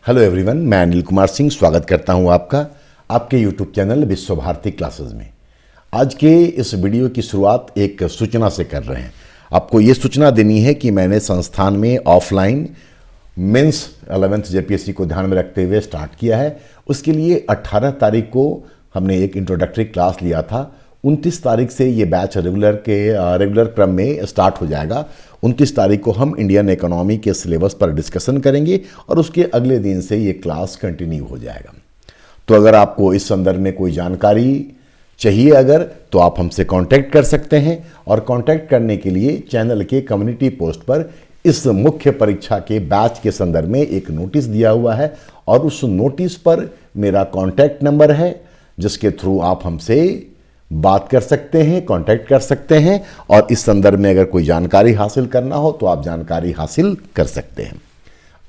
Hello everyone, मैं अनिल कुमार सिंह स्वागत करता हूं आपका आपके यूट्यूब चैनल विश्व भारती क्लासेस में। आज के इस वीडियो की शुरुआत एक सूचना से कर रहे हैं। आपको ये सूचना देनी है कि मैंने संस्थान में ऑफलाइन मेंस 11th जेपीएससी को ध्यान में रखते हुए स्टार्ट किया है। उसके लिए 18 तारीख को हमने एक इंट्रोडक्टरी क्लास लिया था। 29 तारीख से ये बैच रेगुलर क्रम में स्टार्ट हो जाएगा। 29 तारीख को हम इंडियन इकोनॉमी के सिलेबस पर डिस्कशन करेंगे और उसके अगले दिन से ये क्लास कंटिन्यू हो जाएगा। तो अगर आपको इस संदर्भ में कोई जानकारी चाहिए तो आप हमसे कांटेक्ट कर सकते हैं। और कांटेक्ट करने के लिए चैनल के कम्युनिटी पोस्ट पर इस मुख्य परीक्षा के बैच के संदर्भ में एक नोटिस दिया हुआ है और उस नोटिस पर मेरा कांटेक्ट नंबर है, जिसके थ्रू आप हमसे बात कर सकते हैं, कांटेक्ट कर सकते हैं और इस संदर्भ में अगर कोई जानकारी हासिल करना हो तो आप जानकारी हासिल कर सकते हैं।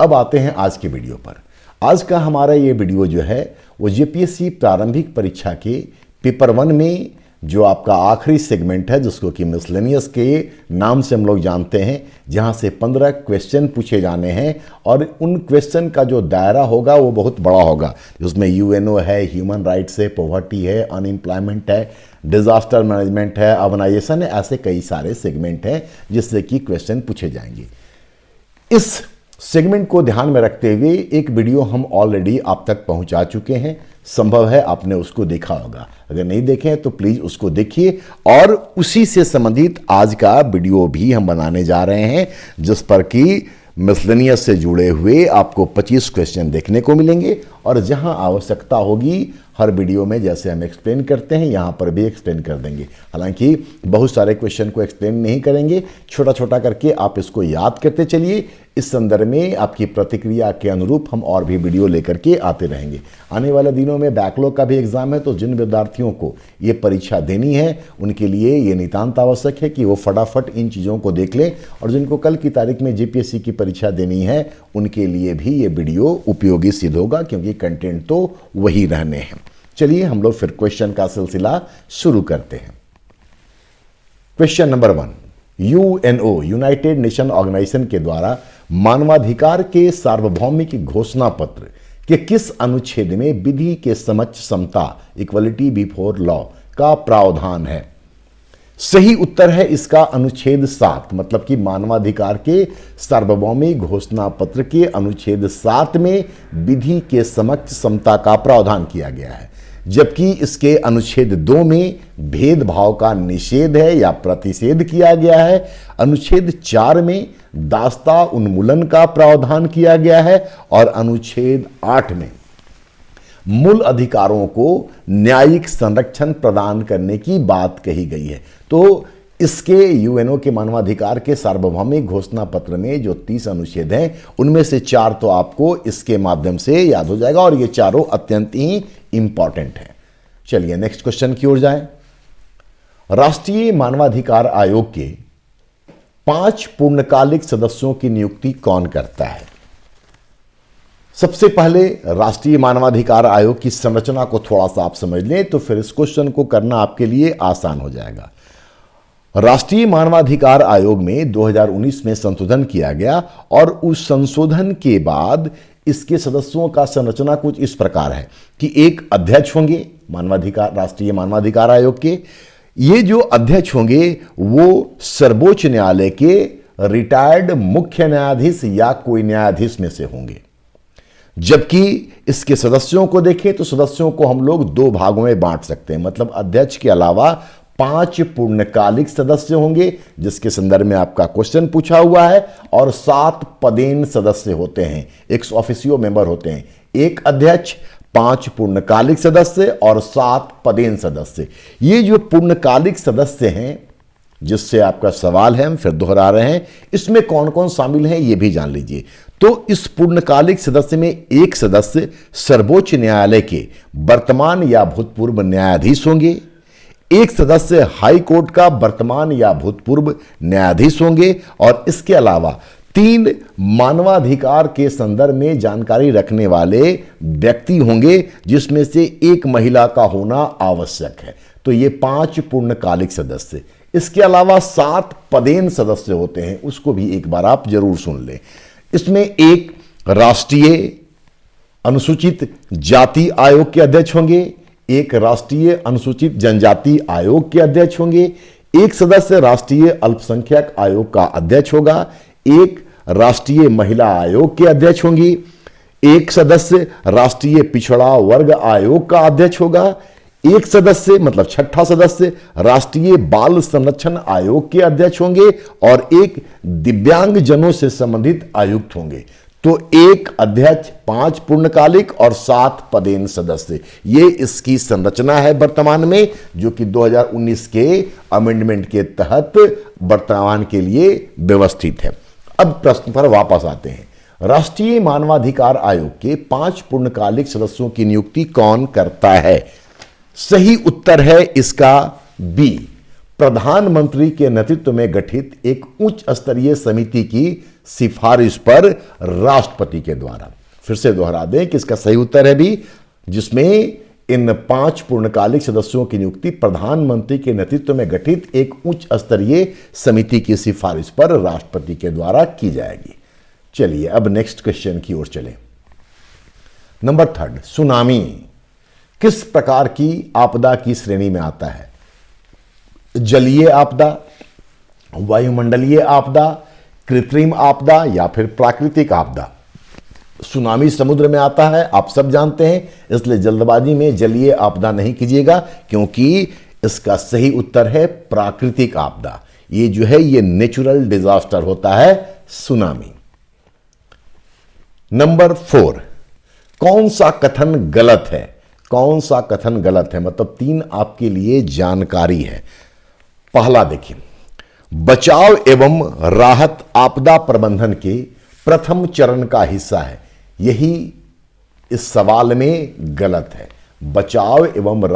अब आते हैं आज के वीडियो पर। आज का हमारा ये वीडियो जो है वो जेपीएससी प्रारंभिक परीक्षा के पेपर 1 में जो आपका आखिरी सेगमेंट है, जिसको कि मिसलेनियस के नाम से हम लोग जानते हैं, जहां से 15 क्वेश्चन पूछे जाने हैं और उन क्वेश्चन का जो दायरा होगा वो बहुत बड़ा होगा। उसमें यूएनओ है, ह्यूमन राइट्स है, पॉवर्टी है, अनएम्प्लॉयमेंट है, डिजास्टर मैनेजमेंट है, अर्बनाइजेशन है, ऐसे कई सारे सेगमेंट हैं जिससे कि क्वेश्चन पूछे जाएंगे। इस सेगमेंट को ध्यान में रखते हुए एक वीडियो हम ऑलरेडी आप तक पहुंचा चुके हैं। संभव है आपने उसको देखा होगा, अगर नहीं देखें तो प्लीज उसको देखिए। और उसी से संबंधित आज का वीडियो भी हम बनाने जा रहे हैं, जिस पर कि मिसलेनियस से जुड़े हुए आपको 25 क्वेश्चन देखने को मिलेंगे और जहां आवश्यकता होगी हर वीडियो में जैसे हम एक्सप्लेन करते हैं यहां पर भी एक्सप्लेन कर देंगे। हालांकि बहुत सारे क्वेश्चन को एक्सप्लेन नहीं करेंगे, छोटा छोटा करके आप इसको याद करते चलिए। इस संदर्भ में आपकी प्रतिक्रिया के अनुरूप हम और भी वीडियो लेकर के आते रहेंगे। आने वाले दिनों में बैकलॉग का भी एग्जाम है, तो जिन विद्यार्थियों को ये परीक्षा देनी है उनके लिए ये नितांत आवश्यक है कि वो फटाफट इन चीज़ों को देख लें और जिनको कल की तारीख में जेपीएससी की परीक्षा देनी है उनके लिए भी ये वीडियो उपयोगी सिद्ध होगा, क्योंकि कंटेंट तो वही रहने हैं। चलिए हम लोग फिर क्वेश्चन का सिलसिला शुरू करते हैं। Question number 1, UNO united nation organisation के द्वारा मानवाधिकार के सार्वभौमिक घोषणा पत्र के किस अनुच्छेद में विधि के समक्ष समता, इक्वलिटी बिफोर लॉ का प्रावधान है? सही उत्तर है इसका अनुच्छेद 7, मतलब कि मानवाधिकार के सार्वभौमिक घोषणा पत्र के अनुच्छेद 7 में विधि के समक्ष समता का प्रावधान किया गया है, जबकि इसके अनुच्छेद 2 में भेदभाव का निषेध है या प्रतिषेध किया गया है। अनुच्छेद 4 में दास्ता उन्मूलन का प्रावधान किया गया है और अनुच्छेद 8 में मूल अधिकारों को न्यायिक संरक्षण प्रदान करने की बात कही गई है। तो इसके यूएनओ के मानवाधिकार के सार्वभौमिक घोषणा पत्र में जो 30 अनुच्छेद हैं उनमें से 4 तो आपको इसके माध्यम से याद हो जाएगा और ये चारों अत्यंत ही इंपॉर्टेंट है। चलिए नेक्स्ट क्वेश्चन की ओर जाएं। राष्ट्रीय मानवाधिकार आयोग के 5 पूर्णकालिक सदस्यों की नियुक्ति कौन करता है? सबसे पहले राष्ट्रीय मानवाधिकार आयोग की संरचना को थोड़ा सा आप समझ लें तो फिर इस क्वेश्चन को करना आपके लिए आसान हो जाएगा। राष्ट्रीय मानवाधिकार आयोग में 2019 में संशोधन किया गया और उस संशोधन के बाद इसके सदस्यों का संरचना कुछ इस प्रकार है कि एक अध्यक्ष होंगे राष्ट्रीय मानवाधिकार आयोग के। ये जो अध्यक्ष होंगे वो सर्वोच्च न्यायालय के रिटायर्ड मुख्य न्यायाधीश या कोई न्यायाधीश में से होंगे। जबकि इसके सदस्यों को देखें तो सदस्यों को हम लोग 2 भागों में बांट सकते हैं, मतलब अध्यक्ष के अलावा 5 पूर्णकालिक सदस्य होंगे, जिसके संदर्भ में आपका क्वेश्चन पूछा हुआ है, और 7 पदेन सदस्य होते हैं, एक्स ऑफिसियो मेंबर होते हैं। एक अध्यक्ष, 5 पूर्णकालिक सदस्य और 7 पदेन सदस्य। ये जो पूर्णकालिक सदस्य हैं जिससे आपका सवाल है, हम फिर दोहरा रहे हैं, इसमें कौन कौन शामिल हैं ये भी जान लीजिए। तो इस पूर्णकालिक सदस्य में एक सदस्य सर्वोच्च न्यायालय के वर्तमान या भूतपूर्व न्यायाधीश होंगे, एक सदस्य हाई कोर्ट का वर्तमान या भूतपूर्व न्यायाधीश होंगे और इसके अलावा 3 मानवाधिकार के संदर्भ में जानकारी रखने वाले व्यक्ति होंगे, जिसमें से एक महिला का होना आवश्यक है। तो ये 5 पूर्णकालिक सदस्य। इसके अलावा 7 पदेन सदस्य होते हैं, उसको भी एक बार आप जरूर सुन लें। इसमें एक राष्ट्रीय अनुसूचित जाति आयोग के अध्यक्ष होंगे, एक राष्ट्रीय अनुसूचित जनजाति आयोग के अध्यक्ष होंगे, एक सदस्य राष्ट्रीय अल्पसंख्यक आयोग का अध्यक्ष होगा, एक राष्ट्रीय महिला आयोग के अध्यक्ष होंगी, एक सदस्य राष्ट्रीय पिछड़ा वर्ग आयोग का अध्यक्ष होगा, एक सदस्य मतलब छठा सदस्य राष्ट्रीय बाल संरक्षण आयोग के अध्यक्ष होंगे और एक दिव्यांग जनों से संबंधित आयुक्त होंगे। तो एक अध्यक्ष, 5 पूर्णकालिक और 7 पदेन सदस्य, ये इसकी संरचना है वर्तमान में, जो कि 2019 के अमेंडमेंट के तहत वर्तमान के लिए व्यवस्थित है। अब प्रश्न पर वापस आते हैं। राष्ट्रीय मानवाधिकार आयोग के 5 पूर्णकालिक सदस्यों की नियुक्ति कौन करता है? सही उत्तर है इसका बी, प्रधानमंत्री के नेतृत्व में गठित एक उच्च स्तरीय समिति की सिफारिश पर राष्ट्रपति के द्वारा। फिर से दोहरा दें कि इसका सही उत्तर है बी, जिसमें इन 5 पूर्णकालिक सदस्यों की नियुक्ति प्रधानमंत्री के नेतृत्व में गठित एक उच्च स्तरीय समिति की सिफारिश पर राष्ट्रपति के द्वारा की जाएगी। चलिए अब नेक्स्ट क्वेश्चन की ओर चलें। नंबर 3, सुनामी किस प्रकार की आपदा की श्रेणी में आता है? जलीय आपदा, वायुमंडलीय आपदा, कृत्रिम आपदा या फिर प्राकृतिक आपदा? सुनामी समुद्र में आता है, आप सब जानते हैं, इसलिए जल्दबाजी में जलीय आपदा नहीं कीजिएगा, क्योंकि इसका सही उत्तर है प्राकृतिक आपदा। ये जो है ये नेचुरल डिजास्टर होता है सुनामी। नंबर 4, कौन सा कथन गलत है? कौन सा कथन गलत है, मतलब 3 आपके लिए जानकारी है। पहला देखिए, बचाव एवं राहत आपदा प्रबंधन के प्रथम चरण का हिस्सा है। यही इस सवाल में गलत है। बचाव एवं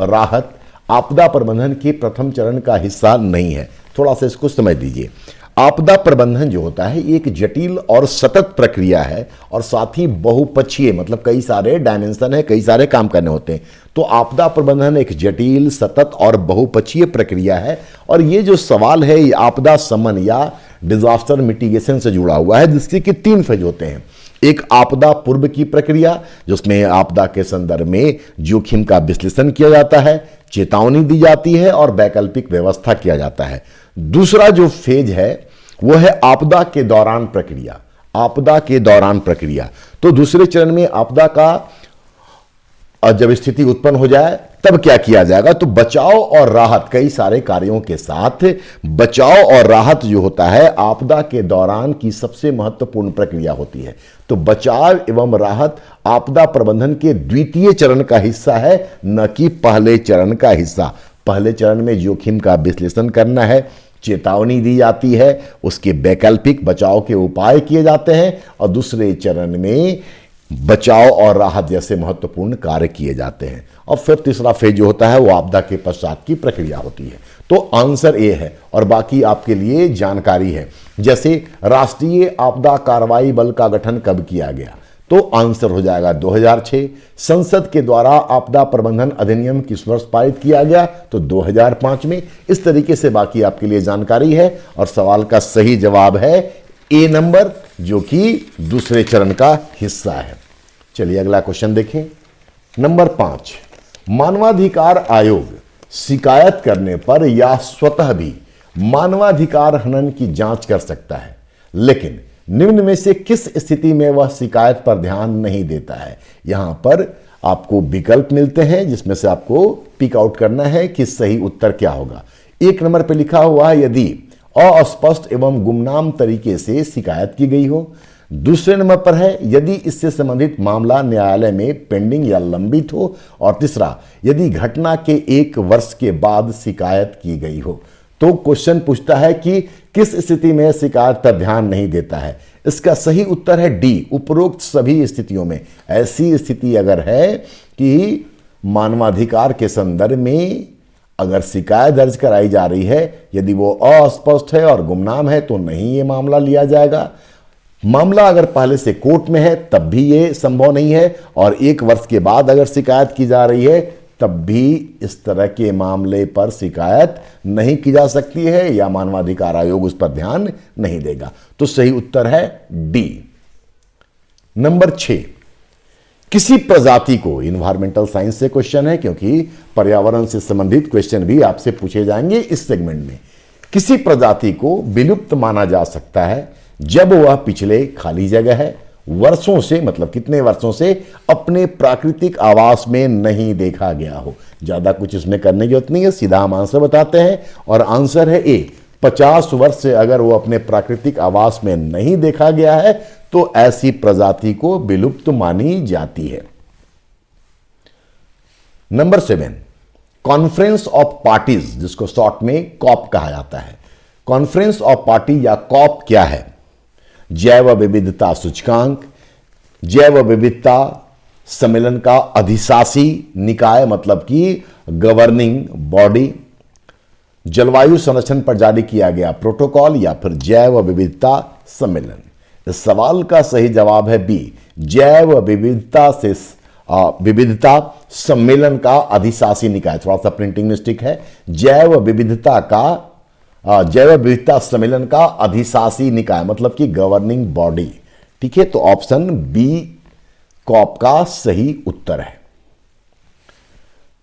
राहत आपदा प्रबंधन के प्रथम चरण का हिस्सा नहीं है। थोड़ा सा इसको समझ लीजिए। आपदा प्रबंधन जो होता है एक जटिल और सतत प्रक्रिया है और साथ ही बहुपक्षीय, मतलब कई सारे डायमेंशन है, कई सारे काम करने होते हैं। तो आपदा प्रबंधन एक जटिल, सतत और बहुपक्षीय प्रक्रिया है। और ये जो सवाल है ये आपदा शमन या डिजास्टर मिटिगेशन से जुड़ा हुआ है, जिसके कि 3 फेज होते हैं। एक आपदा पूर्व की प्रक्रिया, जिसमें आपदा के संदर्भ में जोखिम का विश्लेषण किया जाता है, चेतावनी दी जाती है और वैकल्पिक व्यवस्था किया जाता है। दूसरा जो फेज है वो है आपदा के दौरान प्रक्रिया। आपदा के दौरान प्रक्रिया, तो दूसरे चरण में आपदा का जब स्थिति उत्पन्न हो जाए तब क्या किया जाएगा? तो बचाव और राहत, कई सारे कार्यों के साथ बचाव और राहत जो होता है आपदा के दौरान की सबसे महत्वपूर्ण प्रक्रिया होती है। तो बचाव एवं राहत आपदा प्रबंधन के द्वितीय चरण का हिस्सा है, न कि पहले चरण का हिस्सा। पहले चरण में जोखिम का विश्लेषण करना है, चेतावनी दी जाती है, उसके वैकल्पिक बचाव के उपाय किए जाते हैं, और दूसरे चरण में बचाव और राहत जैसे महत्वपूर्ण कार्य किए जाते हैं। और फिर तीसरा फेज जो होता है वो आपदा के पश्चात की प्रक्रिया होती है। तो आंसर ए है, और बाकी आपके लिए जानकारी है। जैसे राष्ट्रीय आपदा कार्रवाई बल का गठन कब किया गया? तो आंसर हो जाएगा 2006। संसद के द्वारा आपदा प्रबंधन अधिनियम किस वर्ष पारित किया गया? तो 2005 में। इस तरीके से बाकी आपके लिए जानकारी है, और सवाल का सही जवाब है ए नंबर, जो कि दूसरे चरण का हिस्सा है। चलिए अगला क्वेश्चन देखें। नंबर 5, मानवाधिकार आयोग शिकायत करने पर या स्वतः भी मानवाधिकार हनन की जांच कर सकता है, लेकिन निम्न में से किस स्थिति में वह शिकायत पर ध्यान नहीं देता है? यहां पर आपको विकल्प मिलते हैं, जिसमें से आपको पिक आउट करना है कि सही उत्तर क्या होगा। 1 नंबर पर लिखा हुआ है यदि अस्पष्ट एवं गुमनाम तरीके से शिकायत की गई हो। दूसरे नंबर पर है यदि इससे संबंधित मामला न्यायालय में पेंडिंग या लंबित हो। और तीसरा, यदि घटना के 1 वर्ष के बाद शिकायत की गई हो। तो क्वेश्चन पूछता है कि किस स्थिति में शिकायत पर ध्यान नहीं देता है? इसका सही उत्तर है डी, उपरोक्त सभी स्थितियों में। ऐसी स्थिति अगर है कि मानवाधिकार के संदर्भ में अगर शिकायत दर्ज कराई जा रही है, यदि वो अस्पष्ट है और गुमनाम है तो नहीं ये मामला लिया जाएगा। मामला अगर पहले से कोर्ट में है तब भी ये संभव नहीं है, और 1 वर्ष के बाद अगर शिकायत की जा रही है तब भी इस तरह के मामले पर शिकायत नहीं की जा सकती है, या मानवाधिकार आयोग उस पर ध्यान नहीं देगा। तो सही उत्तर है डी। नंबर 6, किसी प्रजाति को, इन्वायरमेंटल साइंस से क्वेश्चन है क्योंकि पर्यावरण से संबंधित क्वेश्चन भी आपसे पूछे जाएंगे इस सेगमेंट में। किसी प्रजाति को विलुप्त माना जा सकता है जब वह पिछले खाली जगह है वर्षों से, मतलब कितने वर्षों से, अपने प्राकृतिक आवास में नहीं देखा गया हो। ज्यादा कुछ इसमें करने की जरूरत नहीं है, सीधा हम आंसर बताते हैं और आंसर है ए। 50 वर्ष से अगर वो अपने प्राकृतिक आवास में नहीं देखा गया है तो ऐसी प्रजाति को विलुप्त मानी जाती है। नंबर 7, कॉन्फ्रेंस ऑफ पार्टीज, जिसको शॉर्ट में कॉप कहा जाता है। कॉन्फ्रेंस ऑफ पार्टी या कॉप क्या है? जैव विविधता सूचकांक, जैव विविधता सम्मेलन का अधिशासी निकाय मतलब कि गवर्निंग बॉडी, जलवायु संरक्षण पर जारी किया गया प्रोटोकॉल, या फिर जैव विविधता सम्मेलन। इस सवाल का सही जवाब है बी, जैव विविधता सम्मेलन का अधिशासी निकाय। थोड़ा सा प्रिंटिंग मिस्टेक है, जैव विविधता सम्मेलन का अधिशासी निकाय मतलब कि गवर्निंग बॉडी। ठीक है, तो ऑप्शन बी कॉप का सही उत्तर है।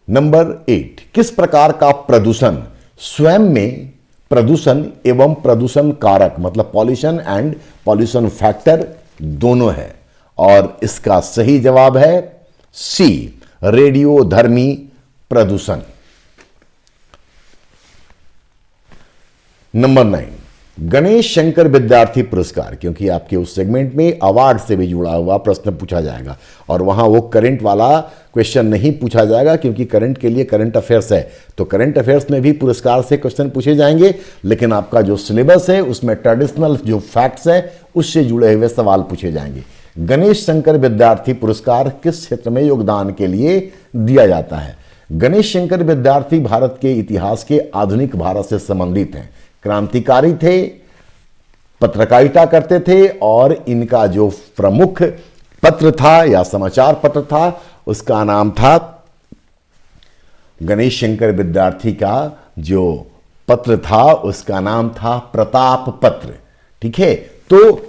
नंबर 8, किस प्रकार का प्रदूषण स्वयं में प्रदूषण एवं प्रदूषण कारक मतलब पॉल्यूशन एंड पॉल्यूशन फैक्टर दोनों है? और इसका सही जवाब है सी, रेडियोधर्मी प्रदूषण। नंबर 9, गणेश शंकर विद्यार्थी पुरस्कार, क्योंकि आपके उस सेगमेंट में अवार्ड से भी जुड़ा हुआ प्रश्न पूछा जाएगा और वहां वो करंट वाला क्वेश्चन नहीं पूछा जाएगा क्योंकि करंट के लिए करंट अफेयर्स है। तो करंट अफेयर्स में भी पुरस्कार से क्वेश्चन पूछे जाएंगे, लेकिन आपका जो सिलेबस है उसमें ट्रेडिशनल जो फैक्ट्स है उससे जुड़े हुए सवाल पूछे जाएंगे। गणेश शंकर विद्यार्थी पुरस्कार किस क्षेत्र में योगदान के लिए दिया जाता है? गणेश शंकर विद्यार्थी भारत के इतिहास के आधुनिक भारत से संबंधित हैं। क्रांतिकारी थे, पत्रकारिता करते थे और इनका जो प्रमुख पत्र था या समाचार पत्र था उसका नाम था, गणेश शंकर विद्यार्थी का जो पत्र था उसका नाम था प्रताप पत्र। ठीक है, तो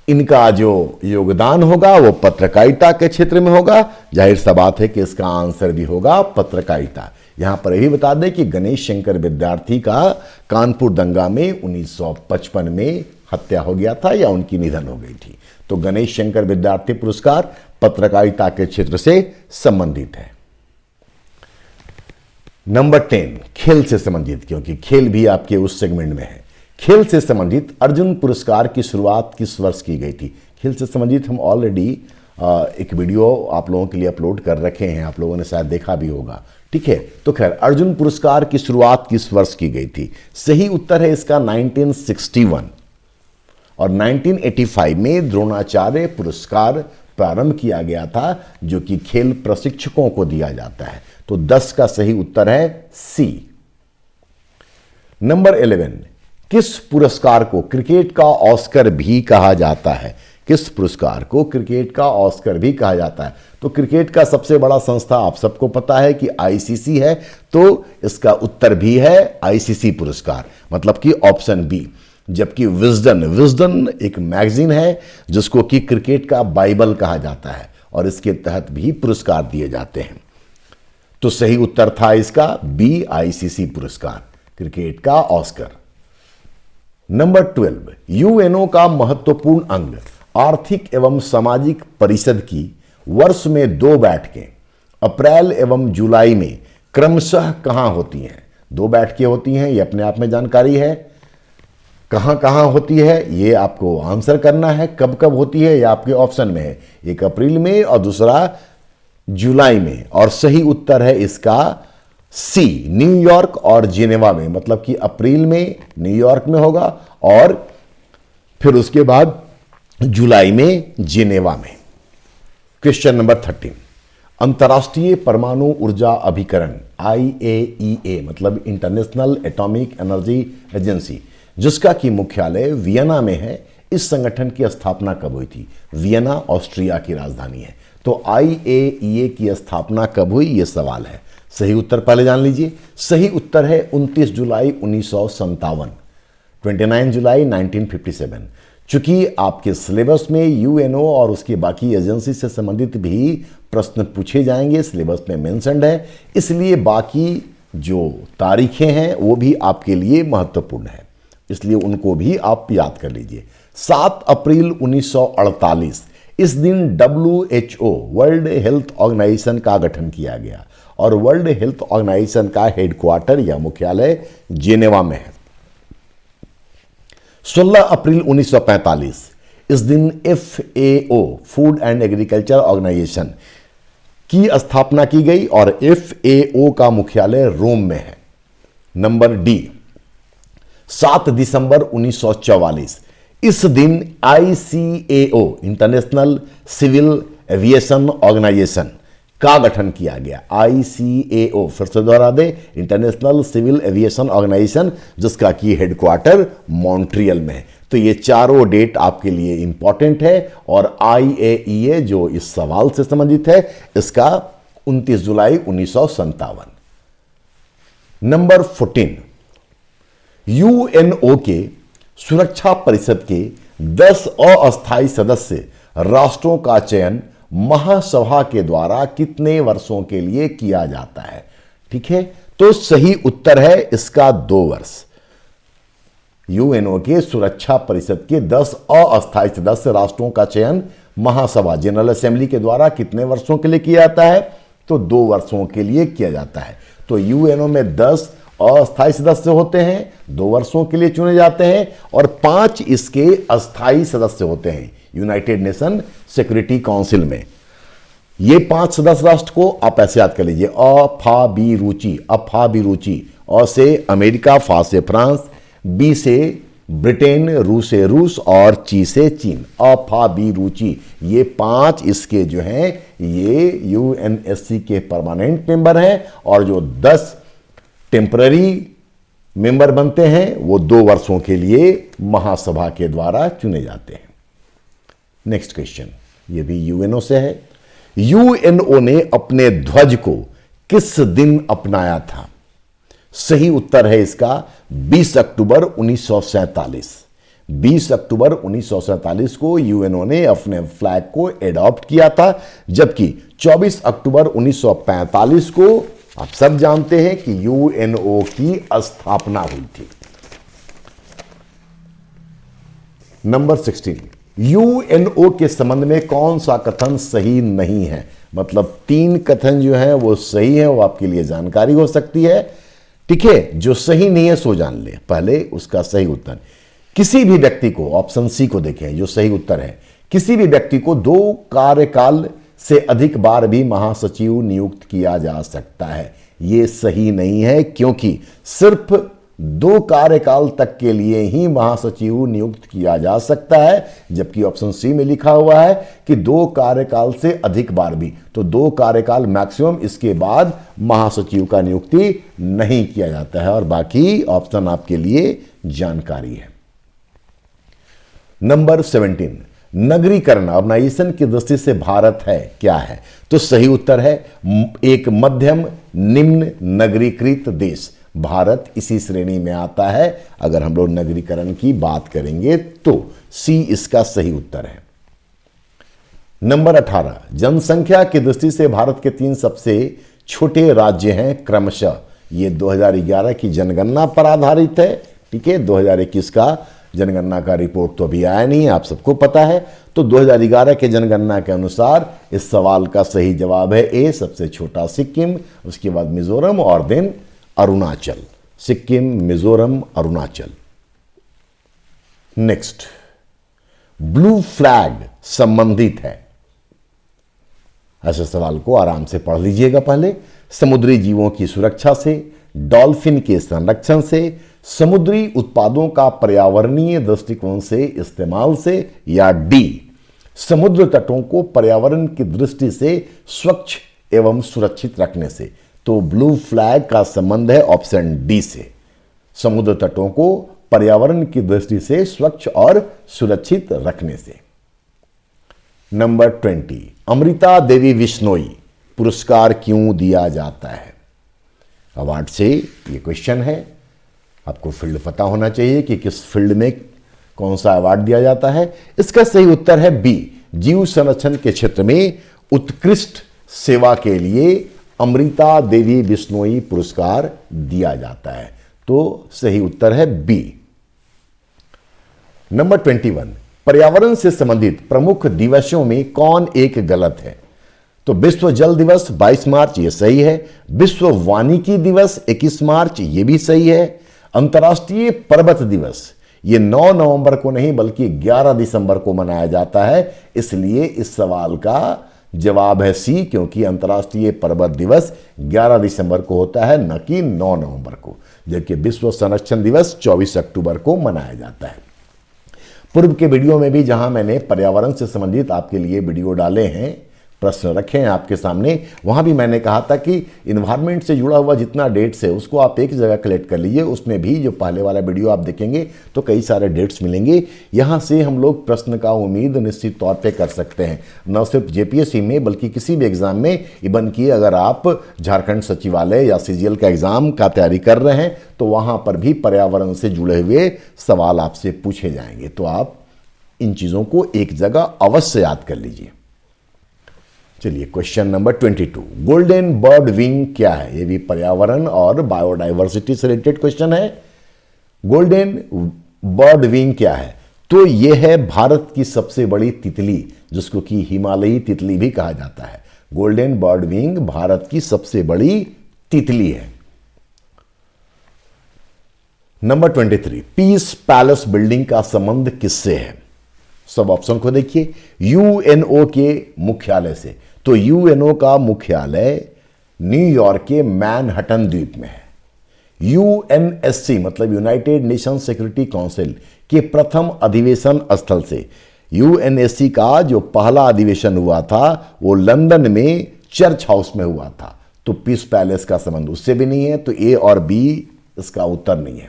इनका जो योगदान होगा वो पत्रकारिता के क्षेत्र में होगा। जाहिर सा बात है कि इसका आंसर भी होगा पत्रकारिता। यहां पर यही बता दें कि गणेश शंकर विद्यार्थी का कानपुर दंगा में 1955 में हत्या हो गया था या उनकी निधन हो गई थी। तो गणेश शंकर विद्यार्थी पुरस्कार पत्रकारिता के क्षेत्र से संबंधित है। नंबर 10, खेल से संबंधित, क्योंकि खेल भी आपके उस सेगमेंट में है। खेल से संबंधित अर्जुन पुरस्कार की शुरुआत किस वर्ष की गई थी? खेल से संबंधित हम ऑलरेडी एक वीडियो आप लोगों के लिए अपलोड कर रखे हैं, आप लोगों ने शायद देखा भी होगा। ठीक है, तो खैर अर्जुन पुरस्कार की शुरुआत किस वर्ष की गई थी? सही उत्तर है इसका 1961 और 1985 में द्रोणाचार्य पुरस्कार प्रारंभ किया गया था जो कि खेल प्रशिक्षकों को दिया जाता है। तो 10 का सही उत्तर है सी। नंबर 11, किस पुरस्कार को क्रिकेट का ऑस्कर भी कहा जाता है? किस पुरस्कार को क्रिकेट का ऑस्कर भी कहा जाता है? तो क्रिकेट का सबसे बड़ा संस्था आप सबको पता है कि आईसीसी है, तो इसका उत्तर भी है आईसीसी पुरस्कार, मतलब कि ऑप्शन बी। जबकि विजडन एक मैगजीन है जिसको कि क्रिकेट का बाइबल कहा जाता है और इसके तहत भी पुरस्कार दिए जाते हैं। तो सही उत्तर था इसका बी, आईसीसी पुरस्कार, क्रिकेट का ऑस्कर। नंबर 12, यूएनओ का महत्वपूर्ण अंग आर्थिक एवं सामाजिक परिषद की वर्ष में 2 बैठकें अप्रैल एवं जुलाई में क्रमशः कहां होती हैं? 2 बैठकें होती हैं, ये अपने आप में जानकारी है। कहां कहां होती है ये आपको आंसर करना है। कब कब होती है ये आपके ऑप्शन में है, एक अप्रैल में और दूसरा जुलाई में। और सही उत्तर है इसका सी, न्यूयॉर्क और जिनेवा में, मतलब कि अप्रैल में न्यूयॉर्क में होगा और फिर उसके बाद जुलाई में जिनेवा में। क्वेश्चन नंबर 13, अंतर्राष्ट्रीय परमाणु ऊर्जा अभिकरण IAEA मतलब इंटरनेशनल एटॉमिक एनर्जी एजेंसी, जिसका की मुख्यालय वियना में है, इस संगठन की स्थापना कब हुई थी? वियना ऑस्ट्रिया की राजधानी है। तो IAEA की स्थापना कब हुई ये सवाल है। सही उत्तर पहले जान लीजिए। सही उत्तर है 29 जुलाई 1957, 29 जुलाई 1957। चूंकि आपके सिलेबस में यूएनओ और उसकी बाकी एजेंसी से संबंधित भी प्रश्न पूछे जाएंगे, सिलेबस में मेंशन्ड है, इसलिए बाकी जो तारीखें हैं वो भी आपके लिए महत्वपूर्ण है, इसलिए उनको भी आप याद कर लीजिए। 7 अप्रैल 1948 इस दिन WHO वर्ल्ड हेल्थ ऑर्गेनाइजेशन का गठन किया गया और वर्ल्ड हेल्थ ऑर्गेनाइजेशन का हेडक्वार्टर या मुख्यालय जेनेवा में है। 16 अप्रैल 1945 इस दिन FAO food and agriculture organisation की स्थापना की गई और FAO का मुख्यालय रोम में है। नंबर डी, 7 दिसंबर 1944 इस दिन ICAO international civil aviation organisation का गठन किया गया। ICAO फिर से दोहरा दे, इंटरनेशनल सिविल एविएशन ऑर्गेनाइजेशन, जिसका की हेडक्वार्टर मॉन्ट्रियल में है। तो ये चारों डेट आपके लिए इंपॉर्टेंट है और IAEA जो इस सवाल से संबंधित है इसका 29 जुलाई 1957। नंबर 14, UNO के सुरक्षा परिषद के 10 अस्थायी सदस्य राष्ट्रों का चयन महासभा के द्वारा कितने वर्षों के लिए किया जाता है? ठीक है, तो सही उत्तर है इसका 2 वर्ष। यूएनओ के सुरक्षा परिषद के 10 अस्थायी सदस्य राष्ट्रों का चयन महासभा जनरल असेंबली के द्वारा कितने वर्षों के लिए किया जाता है? तो 2 वर्षों के लिए किया जाता है। तो यूएनओ में 10 अस्थायी सदस्य होते हैं, 2 वर्षों के लिए चुने जाते हैं और 5 इसके अस्थायी सदस्य होते हैं यूनाइटेड नेशन सिक्योरिटी काउंसिल में। ये 5 सदस्य राष्ट्र को आप ऐसे याद कर लीजिए, फा बी रुचि, अफा बी रुचि, अ से अमेरिका, फा से फ्रांस, बी से ब्रिटेन, रू से रूस और ची से चीन। अफा बी रुचि, ये 5 इसके जो हैं ये UNSC के परमानेंट मेंबर हैं और जो 10 टेम्पररी मेंबर बनते हैं वो 2 वर्षों के लिए महासभा के द्वारा चुने जाते हैं। नेक्स्ट क्वेश्चन, ये भी यूएनओ से है। यूएनओ ने अपने ध्वज को किस दिन अपनाया था? सही उत्तर है इसका 20 अक्टूबर 1947। 20 अक्टूबर 1947 को यूएनओ ने अपने फ्लैग को एडॉप्ट किया था, जबकि 24 अक्टूबर 1945 को आप सब जानते हैं कि यूएनओ की स्थापना हुई थी। नंबर 16, यूएनओ के संबंध में कौन सा कथन सही नहीं है? मतलब 3 कथन जो है वो सही है, वो आपके लिए जानकारी हो सकती है। ठीक है, जो सही नहीं है सो जान ले, पहले उसका सही उत्तर। किसी भी व्यक्ति को, ऑप्शन सी को देखें जो सही उत्तर है, किसी भी व्यक्ति को 2 कार्यकाल से अधिक बार भी महासचिव नियुक्त किया जा सकता है। यह सही नहीं है, क्योंकि सिर्फ 2 कार्यकाल तक के लिए ही महासचिव नियुक्त किया जा सकता है, जबकि ऑप्शन सी में लिखा हुआ है कि 2 कार्यकाल से अधिक बार भी, तो 2 कार्यकाल मैक्सिमम, इसके बाद महासचिव का नियुक्ति नहीं किया जाता है और बाकी ऑप्शन आपके लिए जानकारी है। नंबर 17, नगरीकरण अर्बनाइजेशन की दृष्टि से भारत है क्या है? तो सही उत्तर है एक मध्यम निम्न नगरीकृत देश। भारत इसी श्रेणी में आता है अगर हम लोग नगरीकरण की बात करेंगे तो। सी इसका सही उत्तर है। नंबर 18, जनसंख्या की दृष्टि से भारत के 3 सबसे छोटे राज्य हैं क्रमशः। ये 2011 की जनगणना पर आधारित है। ठीक है, 2021 का जनगणना का रिपोर्ट तो अभी आया नहीं है, आप सबको पता है। तो 2011 के जनगणना के अनुसार इस सवाल का सही जवाब है ए, सबसे छोटा सिक्किम, उसके बाद मिजोरम और then Arunachal. Sikkim, Mizoram, Arunachal. Next, blue flag संबंधित है, ऐसे सवाल को आराम से पढ़ लीजिएगा पहले। समुद्री जीवों की सुरक्षा से, डॉल्फिन के संरक्षण से, समुद्री उत्पादों का पर्यावरणीय दृष्टिकोण से इस्तेमाल से, या डी, समुद्र तटों को पर्यावरण की दृष्टि से स्वच्छ एवं सुरक्षित रखने से। तो ब्लू फ्लैग का संबंध है ऑप्शन डी से, समुद्र तटों को पर्यावरण की दृष्टि से स्वच्छ और सुरक्षित रखने से। नंबर 20, अमृता देवी बिश्नोई पुरस्कार क्यों दिया जाता है? अवार्ड से ये क्वेश्चन है, आपको फील्ड पता होना चाहिए कि किस फील्ड में कौन सा अवार्ड दिया जाता है? इसका सही उत्तर है बी, जीव संरक्षण के क्षेत्र में उत्कृष्ट सेवा के लिए अमृता देवी बिश्नोई पुरस्कार दिया जाता है। तो सही उत्तर है बी। नंबर 21, पर्यावरण से संबंधित प्रमुख दिवसों में कौन एक गलत है? तो विश्व जल दिवस 22 मार्च, ये सही है। विश्व वानिकी दिवस 21 मार्च, ये भी सही है। अंतर्राष्ट्रीय पर्वत दिवस ये 9 नवंबर को नहीं बल्कि 11 दिसंबर को मनाया जाता है, इसलिए इस सवाल का जवाब है सी, क्योंकि अंतर्राष्ट्रीय पर्वत दिवस 11 दिसंबर को होता है, न कि 9 नवंबर को, जबकि विश्व संरक्षण दिवस 24 अक्टूबर को मनाया जाता है। पूर्व के वीडियो में भी जहां मैंने पर्यावरण से संबंधित आपके लिए वीडियो डाले हैं, प्रश्न रखे हैं आपके सामने, वहां भी मैंने कहा था कि इन्वायरमेंट से जुड़ा हुआ जितना डेट्स है उसको आप एक जगह कलेक्ट कर लीजिए। उसमें भी जो पहले वाला वीडियो आप देखेंगे तो कई सारे डेट्स मिलेंगे। यहां से हम लोग प्रश्न का उम्मीद निश्चित तौर पे कर सकते हैं, न सिर्फ जेपीएससी में बल्कि किसी भी एग्जाम में। इवन कि अगर आप झारखंड सचिवालय या सीजीएल का एग्जाम का तैयारी कर रहे हैं तो वहां पर भी पर्यावरण से जुड़े हुए सवाल आपसे पूछे जाएंगे। तो आप इन चीज़ों को एक जगह अवश्य याद कर लीजिए। चलिए question number 22, golden bird wing क्या है? ये भी पर्यावरण और बायोडाइवर्सिटी से रिलेटेड क्वेश्चन है। गोल्डन बर्ड विंग क्या है? तो यह है भारत की सबसे बड़ी तितली, जिसको कि हिमालयी तितली भी कहा जाता है। गोल्डन बर्ड विंग भारत की सबसे बड़ी तितली है। नंबर 23, पीस पैलेस बिल्डिंग का संबंध किससे है? सब ऑप्शन को देखिए। यूएनओ के मुख्यालय से, तो यूएनओ का मुख्यालय न्यूयॉर्क के मैनहट्टन द्वीप में है। यूएनएससी मतलब यूनाइटेड नेशन सिक्योरिटी काउंसिल के प्रथम अधिवेशन स्थल से, यूएनएससी का जो पहला अधिवेशन हुआ था वो लंदन में चर्च हाउस में हुआ था। तो पीस पैलेस का संबंध उससे भी नहीं है, तो ए और बी इसका उत्तर नहीं है।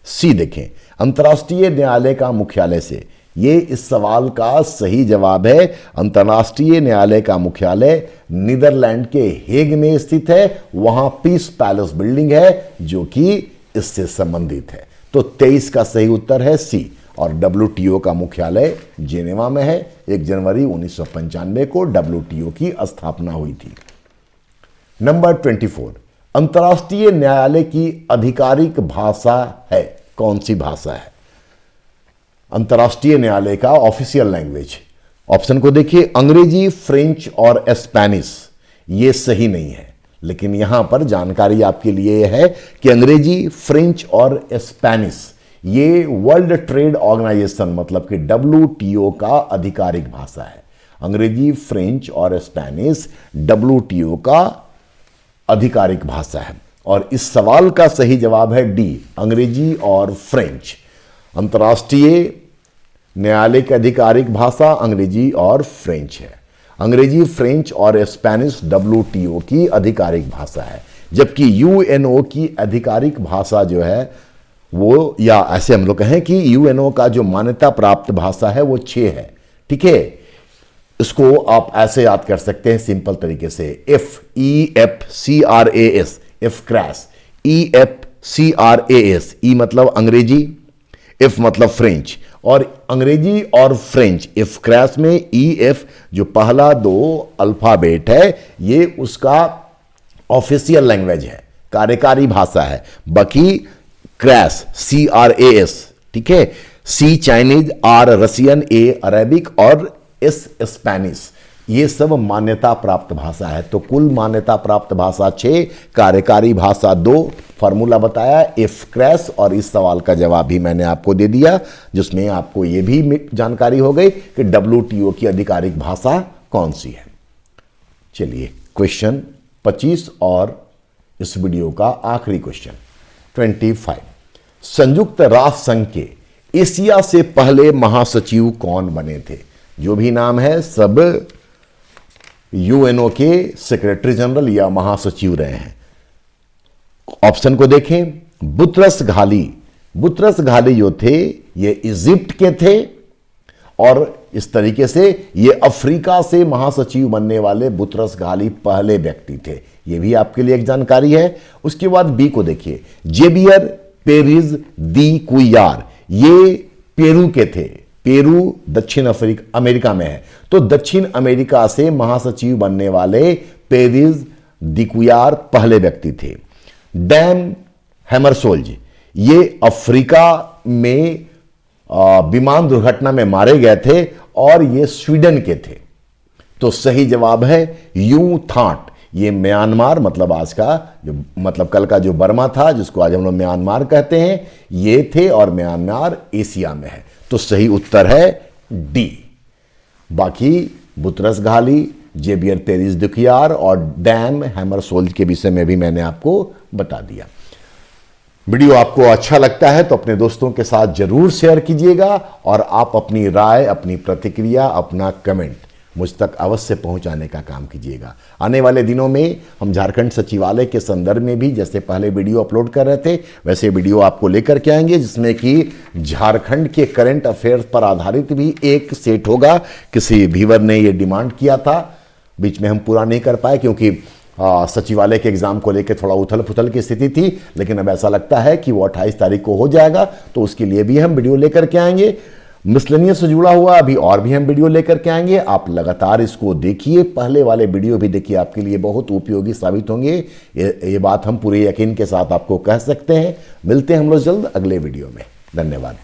सी देखें, अंतर्राष्ट्रीय न्यायालय का मुख्यालय से, ये इस सवाल का सही जवाब है। अंतर्राष्ट्रीय न्यायालय का मुख्यालय नीदरलैंड के हेग में स्थित है, वहां पीस पैलेस बिल्डिंग है जो कि इससे संबंधित है। तो 23 का सही उत्तर है सी। और डब्ल्यूटीओ का मुख्यालय जेनेवा में है। 1 जनवरी 1995 को डब्ल्यूटीओ की स्थापना हुई थी। नंबर 24, अंतर्राष्ट्रीय न्यायालय की आधिकारिक भाषा है, कौन सी भाषा है? अंतर्राष्ट्रीय न्यायालय का ऑफिशियल लैंग्वेज, ऑप्शन को देखिए, अंग्रेजी, फ्रेंच और स्पेनिश। ये सही नहीं है, लेकिन यहां पर जानकारी आपके लिए है कि अंग्रेजी, फ्रेंच और स्पेनिश ये वर्ल्ड ट्रेड ऑर्गेनाइजेशन मतलब कि डब्ल्यूटीओ का आधिकारिक भाषा है। अंग्रेजी, फ्रेंच और स्पेनिश डब्ल्यूटीओ का आधिकारिक भाषा है। और इस सवाल का सही जवाब है डी, अंग्रेजी और फ्रेंच। अंतर्राष्ट्रीय न्यायालय की आधिकारिक भाषा अंग्रेजी और फ्रेंच है। अंग्रेजी, फ्रेंच और स्पेनिश डब्ल्यूटीओ की आधिकारिक भाषा है, जबकि यूएनओ की आधिकारिक भाषा जो है वो, या ऐसे हम लोग कहें कि यूएनओ का जो मान्यता प्राप्त भाषा है वो 6 है। ठीक है, इसको आप ऐसे याद कर सकते हैं सिंपल तरीके से, FEFCRAS, एफक्रास, EFCRAS, ई मतलब अंग्रेजी, एफ मतलब फ्रेंच, और अंग्रेजी और फ्रेंच एफक्रास में EF जो पहला 2 अल्फाबेट है ये उसका ऑफिशियल लैंग्वेज है, कार्यकारी भाषा है। बाकी क्रैस CRAS, ठीक है, C Chinese, R Russian, A Arabic और S स्पेनिश, ये सब मान्यता प्राप्त भाषा है। तो कुल मान्यता प्राप्त भाषा 6, कार्यकारी भाषा 2, फॉर्मूला बताया एफक्रास, और इस सवाल का जवाब भी मैंने आपको दे दिया, जिसमें आपको यह भी जानकारी हो गई कि डब्ल्यूटीओ की आधिकारिक भाषा कौन सी है। चलिए क्वेश्चन 25 और इस वीडियो का आखिरी क्वेश्चन 25, संयुक्त राष्ट्र संघ के एशिया से पहले महासचिव कौन बने थे? जो भी नाम है सब यूएनओ के सेक्रेटरी जनरल या महासचिव रहे हैं। ऑप्शन को देखें, बुतरस घाली, बुतरस घाली जो थे ये इजिप्ट के थे, और इस तरीके से ये अफ्रीका से महासचिव बनने वाले बुतरस घाली पहले व्यक्ति थे। ये भी आपके लिए एक जानकारी है। उसके बाद बी को देखिए, जेबियर पेरिज दी कुयार, ये पेरू के थे। पेरू दक्षिण अमेरिका में है। तो दक्षिण अमेरिका से महासचिव बनने वाले पेरेज डी कुयार पहले व्यक्ति थे। डैम हैमरशोल्ड ये अफ्रीका में विमान दुर्घटना में मारे गए थे और ये स्वीडन के थे। तो सही जवाब है यू थाट। ये म्यांमार, मतलब आज का जो, मतलब कल का जो बर्मा था, जिसको आज हम लोग म्यांमार कहते हैं, ये थे और म्यांमार एशिया में है। तो सही उत्तर है डी। बाकी बुतरस घाली, जेबियर पेरेज डी कुयार और डैम हैमरशोल्ड के विषय में भी मैंने आपको बता दिया। वीडियो आपको अच्छा लगता है तो अपने दोस्तों के साथ जरूर शेयर कीजिएगा और आप अपनी राय, अपनी प्रतिक्रिया, अपना कमेंट मुझ तक अवश्य पहुंचाने का काम कीजिएगा। आने वाले दिनों में हम झारखंड सचिवालय के संदर्भ में भी जैसे पहले वीडियो अपलोड कर रहे थे वैसे वीडियो आपको लेकर के आएंगे, जिसमें कि झारखंड के करंट अफेयर्स पर आधारित भी एक सेट होगा। किसी व्यूअर ने ये डिमांड किया था, बीच में हम पूरा नहीं कर पाए क्योंकि सचिवालय के एग्जाम को लेकर थोड़ा उथल पुथल की स्थिति थी, लेकिन अब ऐसा लगता है कि वो 28 तारीख को हो जाएगा। तो उसके लिए भी हम वीडियो लेकर के आएंगे। मिसलेनियस से जुड़ा हुआ अभी और भी हम वीडियो लेकर के आएंगे। आप लगातार इसको देखिए, पहले वाले वीडियो भी देखिए, आपके लिए बहुत उपयोगी साबित होंगे। ये बात हम पूरे यकीन के साथ आपको कह सकते हैं। मिलते हैं हम लोग जल्द अगले वीडियो में। धन्यवाद।